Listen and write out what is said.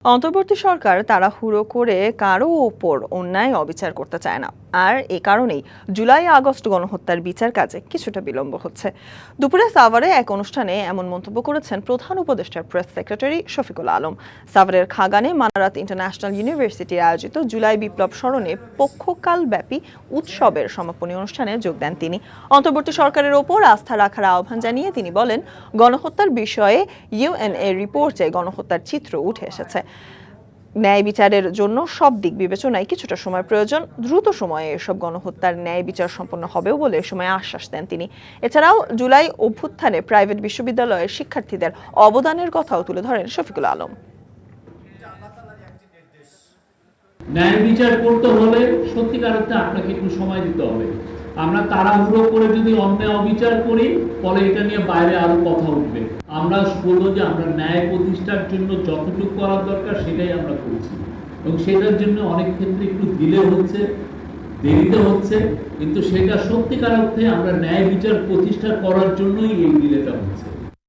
অন্তর্বর্তী সরকার তাড়াহুড়ো করে কারো ওপর অন্যায় অবিচার করতে চায় না, আর এ কারণেই জুলাই আগস্ট গণহত্যার বিচার কাজে কিছুটা বিলম্ব হচ্ছে। দুপুরে সাভারে এক অনুষ্ঠানে এমন মন্তব্য করেছেন প্রধান উপদেষ্টার প্রেস সেক্রেটারি শফিকুল আলম। সাভারের খাগানে মানারাত ইন্টারন্যাশনাল ইউনিভার্সিটি আয়োজিত জুলাই বিপ্লব স্মরণে পক্ষকালব্যাপী উৎসবের সমাপনী অনুষ্ঠানে যোগ দেন তিনি। অন্তর্বর্তী সরকারের ওপর আস্থা রাখার আহ্বান জানিয়ে তিনি বলেন, গণহত্যার বিষয়ে ইউএনএ রিপোর্টে গণহত্যার চিত্র উঠে এসেছে। ন্যায় বিচারের জন্য সব দিক বিবেচনায় কিছুটা সময় প্রয়োজন। দ্রুত সময়ে এসব গণহত্যার ন্যায় বিচার সম্পন্ন হবেও বলে এ সময় আশ্বাস দেন তিনি। এছাড়াও জুলাই অভ্যুত্থানে প্রাইভেট বিশ্ববিদ্যালয়ের শিক্ষার্থীদের অবদানের কথাও তুলে ধরেন শফিকুল আলম। ন্যায় বিচার করতে হলে সত্যিকার অর্থে আপনাকে একটু সময় দিতে হবে। আমরা তাড়াহুড়ো করে যদি অন্যায় অবিচার করি, ফলে এটা নিয়ে বাইরে আরো কথা উঠবে। আমরা বলবো যে আমরা ন্যায় প্রতিষ্ঠার জন্য যতটুকু করার দরকার সেটাই আমরা করছি, এবং সেটার জন্য অনেক ক্ষেত্রে একটু ডিলে হচ্ছে, দেরিতে হচ্ছে, কিন্তু সেটা সত্যিকার অর্থে আমরা ন্যায় বিচার প্রতিষ্ঠা করার জন্যই এই ডিলেটা হচ্ছে।